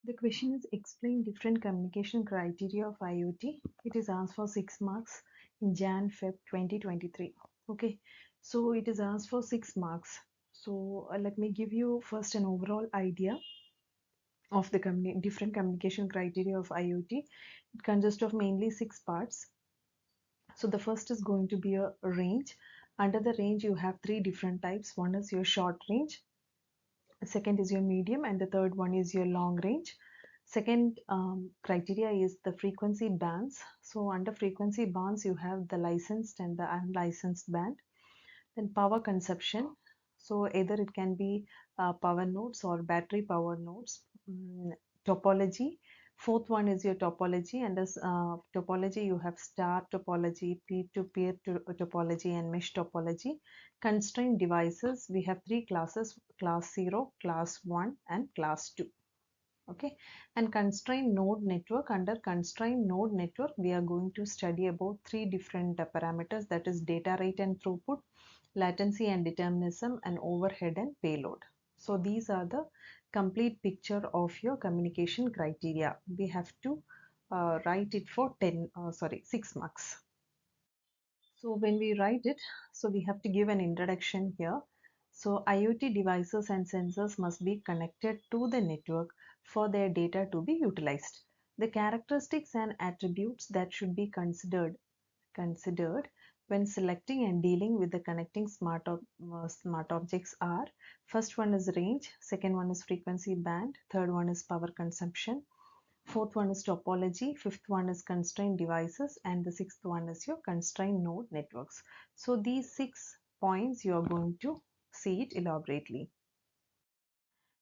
The question is explain different communication criteria of IoT. It is asked for 6 marks in Jan-Feb 2023. Okay, so it is asked for 6 marks. So let me give you first an overall idea of the different communication criteria of IoT. It consists of mainly 6 parts. So the first is going to be a range. Under the range, you have 3 different types. One is your short range, second is your medium, and the third one is your long range. Second criteria is the frequency bands. So under frequency bands, you have the licensed and the unlicensed band. Then power consumption. So either it can be power nodes or battery power nodes. Topology. Fourth one is your topology, and as topology you have star topology, peer-to-peer topology, and mesh topology. Constraint devices, we have 3 classes: class 0, class 1, and class 2. Okay, and constraint node network. Under constraint node network, we are going to study about 3 different parameters, that is data rate and throughput, latency and determinism, and overhead and payload. So these are the complete picture of your communication criteria. We have to write it for 6 marks. So when we write it, so we have to give an introduction here. So IoT devices and sensors must be connected to the network for their data to be utilized. The characteristics and attributes that should be considered when selecting and dealing with the connecting smart objects are: first one is range, second one is frequency band, third one is power consumption, fourth one is topology, fifth one is constraint devices, and the sixth one is your constraint node networks. So these 6 points you are going to see it elaborately.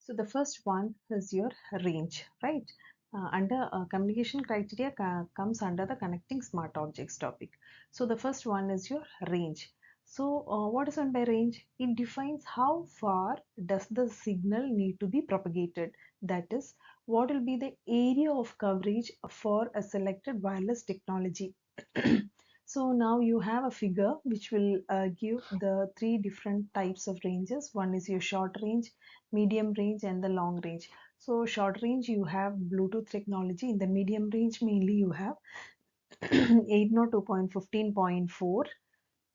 So the first one is your range, right? Under communication criteria comes under the connecting smart objects topic. So the first one is your range. So what is meant by range? It defines how far does the signal need to be propagated. That is, what will be the area of coverage for a selected wireless technology. So now you have a figure which will give the 3 different types of ranges. One is your short range, medium range, and the long range. So short range you have Bluetooth technology. In the medium range mainly you have 802.15.4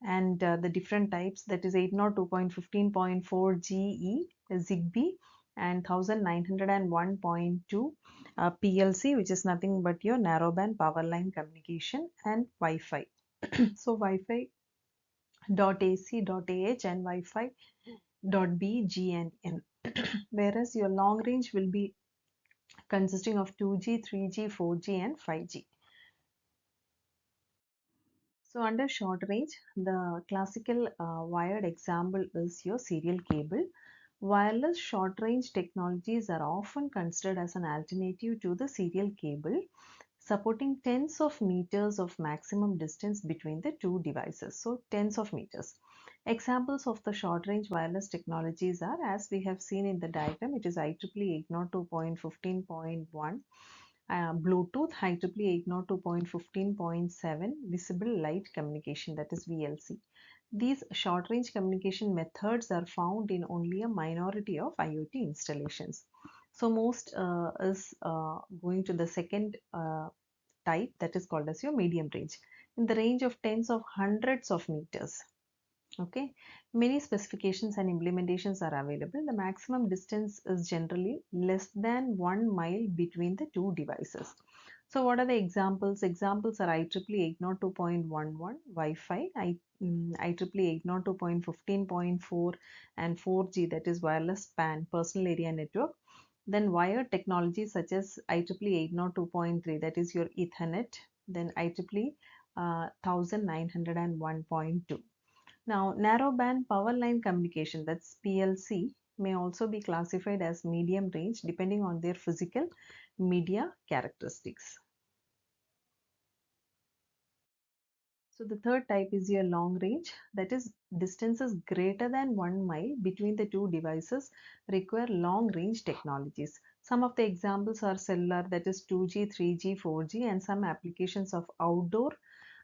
and the different types, that is 802.15.4 GE Zigbee and 1901.2 PLC, which is nothing but your narrowband power line communication, and Wi-Fi. So Wi-Fi .ac, .ah and Wi-Fi .b, G and N. Whereas your long range will be consisting of 2G, 3G, 4G and 5G. So under short range, the classical wired example is your serial cable. Wireless short range technologies are often considered as an alternative to the serial cable, supporting tens of meters of maximum distance between the two devices. So tens of meters. Examples of the short range wireless technologies are, as we have seen in the diagram, it is IEEE 802.15.1, Bluetooth, IEEE 802.15.7, visible light communication, that is VLC. These short range communication methods are found in only a minority of IoT installations. So most is going to the second type, that is called as your medium range, in the range of tens of hundreds of meters. Okay, many specifications and implementations are available. The maximum distance is generally less than 1 mile between the two devices. So what are the examples? Examples are IEEE 802.11 Wi-Fi, IEEE 802.15.4 and 4G, that is wireless PAN, personal area network. Then wired technologies such as IEEE 802.3, that is your Ethernet. Then IEEE 1901.2. Now, narrowband power line communication, that's PLC, may also be classified as medium range depending on their physical media characteristics. So the third type is your long range, that is distances greater than 1 mile between the two devices require long range technologies. Some of the examples are cellular, that is 2G, 3G, 4G, and some applications of outdoor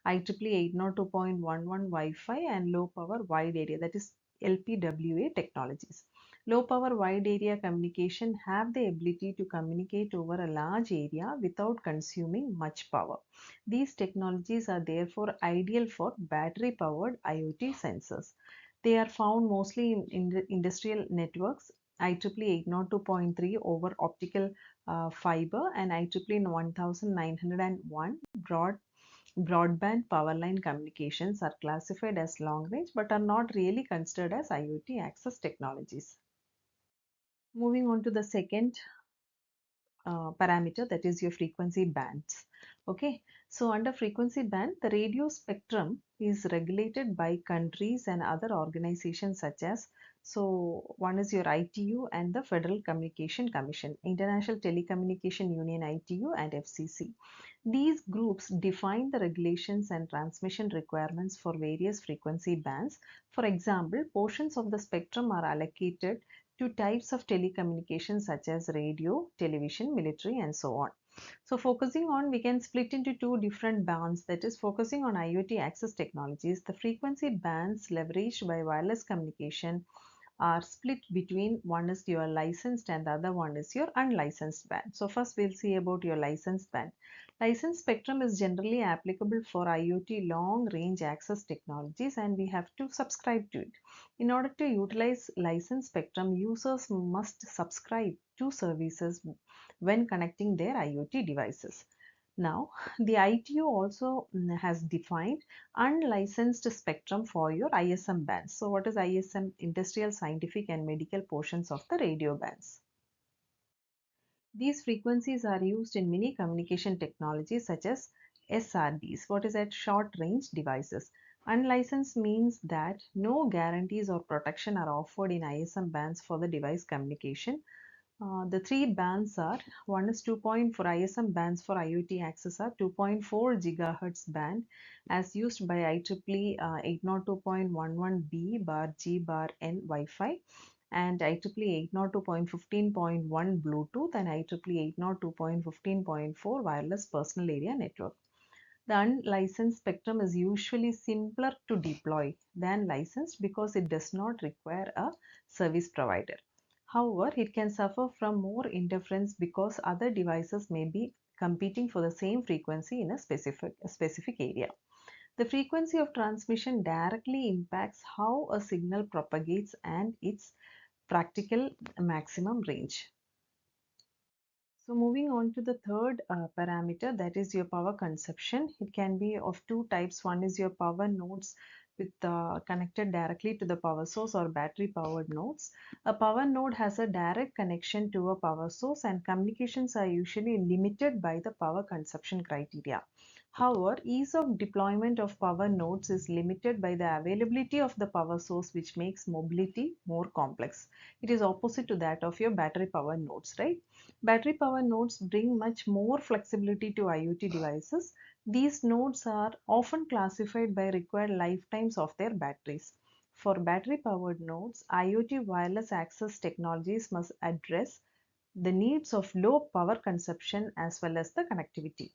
IEEE 802.11 Wi-Fi and low power wide area, that is LPWA technologies. Low power wide area communication have the ability to communicate over a large area without consuming much power. These technologies are therefore ideal for battery powered IoT sensors. They are found mostly in the industrial networks, IEEE 802.3 over optical fiber and IEEE 1901 broadband powerline communications are classified as long range but are not really considered as IoT access technologies. Moving on to the second parameter, that is your frequency bands. Okay, so under frequency band, the radio spectrum is regulated by countries and other organizations such as, so one is your ITU and the Federal Communication Commission, International Telecommunication Union ITU and FCC. These groups define the regulations and transmission requirements for various frequency bands. For example, portions of the spectrum are allocated to types of telecommunications such as radio, television, military, and so on. So focusing on, we can split into two different bands, that is focusing on IoT access technologies. The frequency bands leveraged by wireless communication are split between, one is your licensed and the other one is your unlicensed band. So first we'll see about your licensed band. Licensed spectrum is generally applicable for IoT long range access technologies and we have to subscribe to it. In order to utilize licensed spectrum, users must subscribe to services when connecting their IoT devices. Now, the ITU also has defined unlicensed spectrum for your ISM bands. So, what is ISM? Industrial, scientific, and medical portions of the radio bands. These frequencies are used in many communication technologies such as SRDs. What is that? Short range devices. Unlicensed means that no guarantees or protection are offered in ISM bands for the device communication. The three bands are, one is 2.4 ISM bands for IoT access are 2.4 gigahertz band as used by IEEE 802.11b bar G bar N Wi-Fi and IEEE 802.15.1 Bluetooth and IEEE 802.15.4 wireless personal area network. The unlicensed spectrum is usually simpler to deploy than licensed because it does not require a service provider. However, it can suffer from more interference because other devices may be competing for the same frequency in a specific area. The frequency of transmission directly impacts how a signal propagates and its practical maximum range. So moving on to the third parameter, that is your power consumption. It can be of two types. One is your power nodes with connected directly to the power source or battery powered nodes. A power node has a direct connection to a power source and communications are usually limited by the power consumption criteria. However, ease of deployment of power nodes is limited by the availability of the power source, which makes mobility more complex. It is opposite to that of your battery power nodes, right? Battery power nodes bring much more flexibility to IoT devices. These nodes are often classified by required lifetimes of their batteries. For battery powered nodes, IoT wireless access technologies must address the needs of low power consumption as well as the connectivity.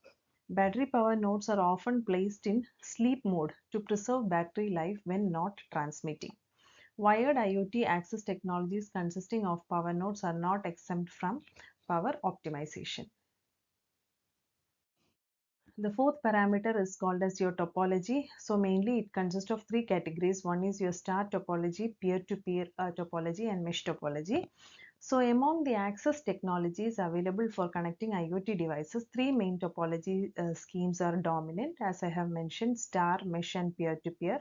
Battery power nodes are often placed in sleep mode to preserve battery life when not transmitting. Wired IoT access technologies consisting of power nodes are not exempt from power optimization. The fourth parameter is called as your topology. So mainly it consists of three categories. One is your star topology, peer-to-peer topology and mesh topology. So among the access technologies available for connecting IoT devices, three main topology schemes are dominant. As I have mentioned, star, mesh and peer-to-peer.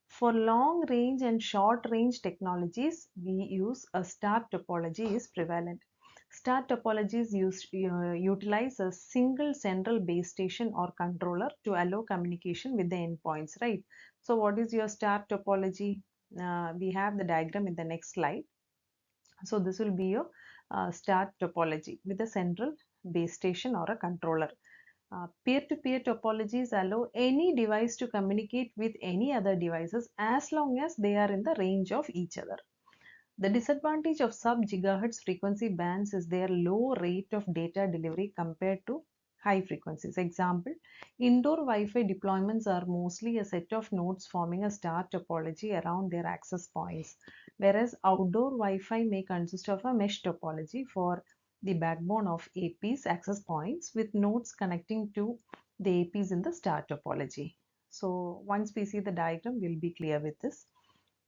For long range and short range technologies, we use a star topology is prevalent. Star topologies utilize a single central base station or controller to allow communication with the endpoints, right? So what is your star topology? We have the diagram in the next slide. So this will be your star topology with a central base station or a controller. Peer-to-peer topologies allow any device to communicate with any other devices as long as they are in the range of each other. The disadvantage of sub-gigahertz frequency bands is their low rate of data delivery compared to high frequencies. Example, indoor Wi-Fi deployments are mostly a set of nodes forming a star topology around their access points, whereas outdoor Wi-Fi may consist of a mesh topology for the backbone of APs access points with nodes connecting to the APs in the star topology. So once we see the diagram, we'll be clear with this.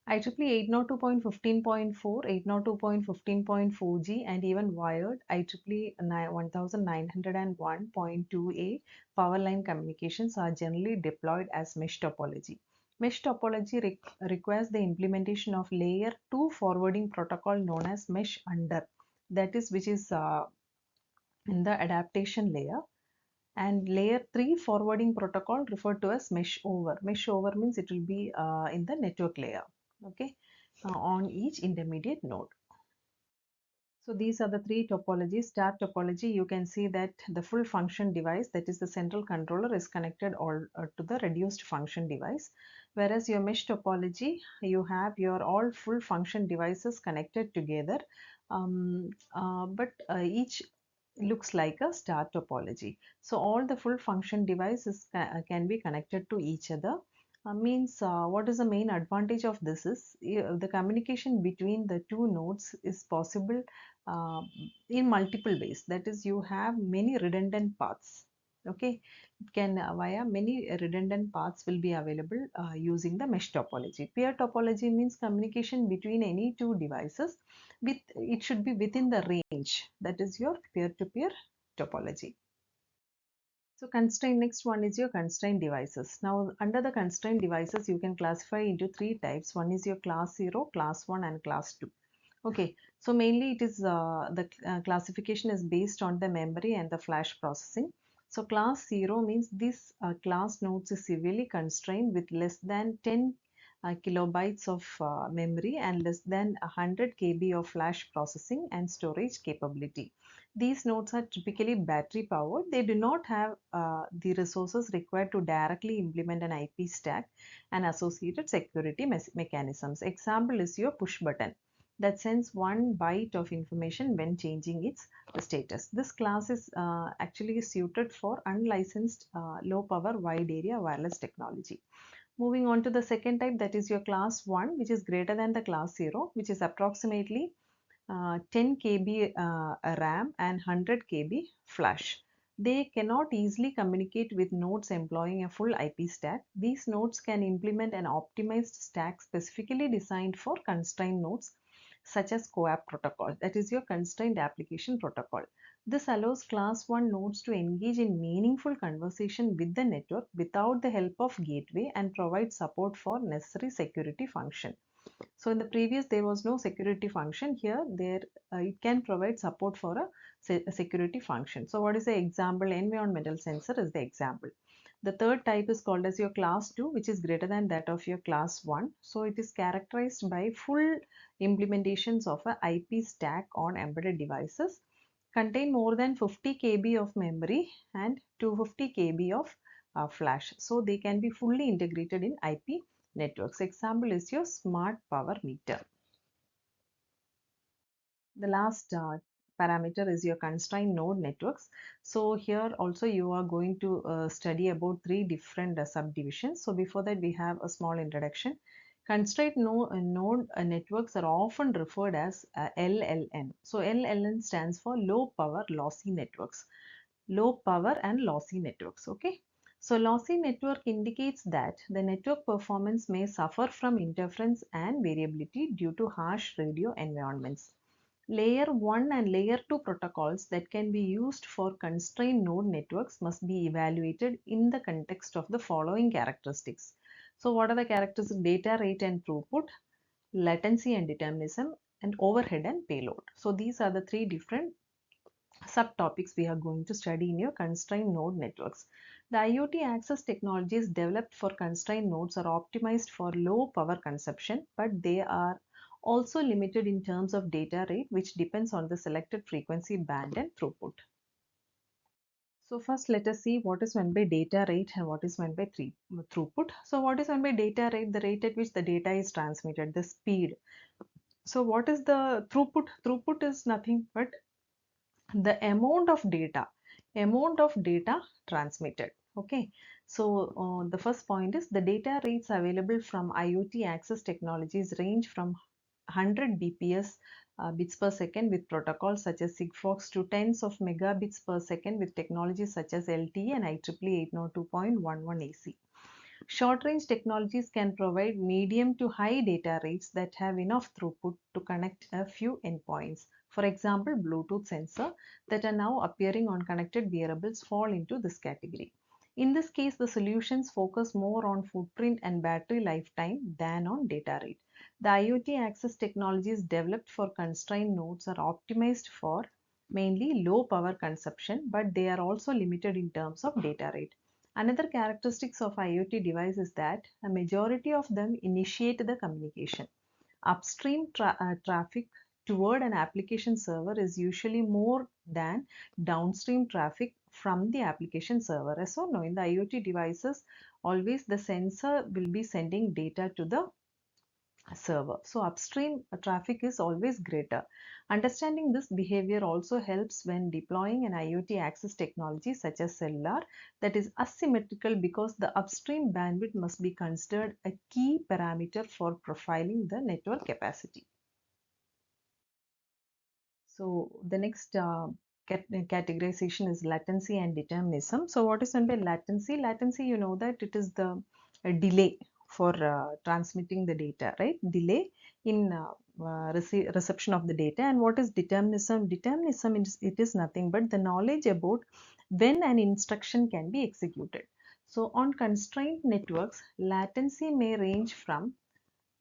IEEE 802.15.4, 802.15.4G, and even wired IEEE 1901.2A power line communications are generally deployed as mesh topology. Mesh topology requires the implementation of layer 2 forwarding protocol known as mesh under, that is, which is in the adaptation layer, and layer 3 forwarding protocol referred to as mesh over. Mesh over means it will be in the network layer, okay, on each intermediate node. So these are the three topologies. Star topology, you can see that the full function device, that is the central controller, is connected all to the reduced function device. Whereas your mesh topology, you have your all full function devices connected together, but each looks like a star topology. So all the full function devices can be connected to each other. Means what is the main advantage of this is the communication between the two nodes is possible uh, in multiple ways. That is, you have many redundant paths. Okay, it can via many redundant paths will be available using the mesh topology. Peer topology means communication between any two devices with, it should be within the range. That is your peer-to-peer topology. So constraint, next one is your constraint devices. Now under the constraint devices, you can classify into three types. One is your class 0, class 1 and class 2. Okay, so mainly it is the classification is based on the memory and the flash processing. So class 0 means this class nodes is severely constrained with less than 10 kilobytes of memory and less than 100 KB of flash processing and storage capability. These nodes are typically battery powered. They do not have the resources required to directly implement an IP stack and associated security mechanisms. Example is your push button that sends one byte of information when changing its status. This class is actually suited for unlicensed low power wide area wireless technology. Moving on to the second type, that is your class 1, which is greater than the class 0, which is approximately 10 KB RAM and 100 KB flash. They cannot easily communicate with nodes employing a full IP stack. These nodes can implement an optimized stack specifically designed for constrained nodes such as CoAP protocol, that is your constrained application protocol. This allows class 1 nodes to engage in meaningful conversation with the network without the help of gateway and provide support for necessary security function. So in the previous there was no security function. Here it can provide support for a security function. So what is the example? Environmental sensor is the example. The third type is called as your class 2, which is greater than that of your class 1. So it is characterized by full implementations of a IP stack on embedded devices, contain more than 50 KB of memory and 250 KB of flash. So they can be fully integrated in IP networks. Example is your smart power meter. The last parameter is your constrained node networks. So here also you are going to study about three different subdivisions. So before that we have a small introduction. Constrained node networks are often referred as LLN. So LLN stands for low power lossy networks. Low power and lossy networks. Okay. So lossy network indicates that the network performance may suffer from interference and variability due to harsh radio environments. Layer 1 and Layer 2 protocols that can be used for constrained node networks must be evaluated in the context of the following characteristics. So what are the characteristics? Data rate and throughput, latency and determinism, and overhead and payload. So these are the three different subtopics we are going to study in your constrained node networks. The IoT access technologies developed for constrained nodes are optimized for low power consumption, but they are also limited in terms of data rate, which depends on the selected frequency band and throughput. So first let us see what is meant by data rate and what is meant by throughput. So what is meant by data rate? The rate at which the data is transmitted, the speed. So what is the throughput? Throughput is nothing but the amount of data amount of data transmitted. Okay, so the first point is the data rates available from IoT access technologies range from 100 bps bits per second with protocols such as Sigfox to tens of megabits per second with technologies such as LTE and IEEE 802.11 AC. Short-range technologies can provide medium to high data rates that have enough throughput to connect a few endpoints. For example, Bluetooth sensors that are now appearing on connected wearables fall into this category. In this case, the solutions focus more on footprint and battery lifetime than on data rate. The IoT access technologies developed for constrained nodes are optimized for mainly low power consumption, but they are also limited in terms of data rate. Another characteristics of IoT device is that a majority of them initiate the communication. Upstream traffic toward an application server is usually more than downstream traffic from the application server. As so, no, in the IoT devices, always the sensor will be sending data to the server. So upstream traffic is always greater. Understanding this behavior also helps when deploying an IoT access technology such as cellular that is asymmetrical because the upstream bandwidth must be considered a key parameter for profiling the network capacity. So the next categorization is latency and determinism. So what is meant by latency? Latency, you know that it is the delay for transmitting the data, right? Delay in reception of the data. And what is determinism? Determinism is, it is nothing but the knowledge about when an instruction can be executed. So on constrained networks, latency may range from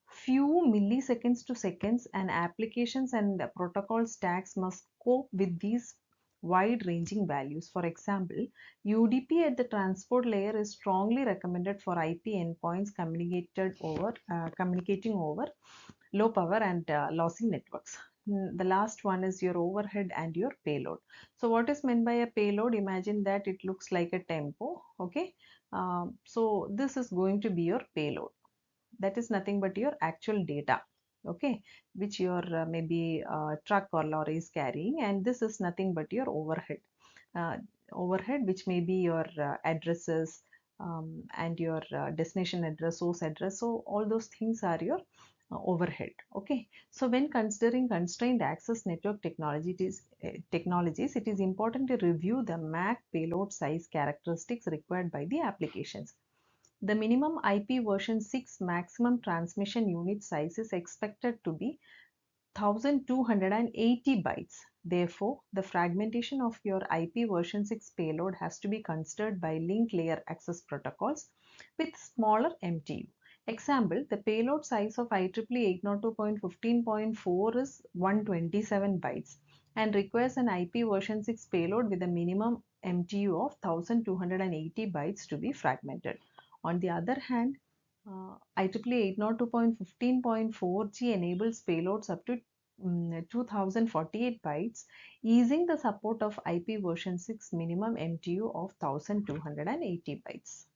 few milliseconds to seconds, and applications and protocol stacks must cope with these wide-ranging values. For example, UDP at the transport layer is strongly recommended for IP endpoints communicating over low power and lossy networks. The last one is your overhead and your payload. So what is meant by a payload? Imagine that it looks like a tempo. Okay, so this is going to be your payload. That is nothing but your actual data, okay, which your maybe truck or lorry is carrying, and this is nothing but your overhead. uh, Overhead, which may be your addresses, and your destination address, source address, so all those things are your overhead. Okay, so when considering constrained access network technologies, it is important to review the MAC payload size characteristics required by the applications. The minimum IP version 6 maximum transmission unit size is expected to be 1280 bytes. Therefore, the fragmentation of your IP version 6 payload has to be considered by link layer access protocols with smaller MTU. Example, the payload size of IEEE 802.15.4 is 127 bytes and requires an IP version 6 payload with a minimum MTU of 1280 bytes to be fragmented. On the other hand, IEEE 802.15.4G enables payloads up to 2048 bytes, easing the support of IP version 6 minimum MTU of 1280 bytes.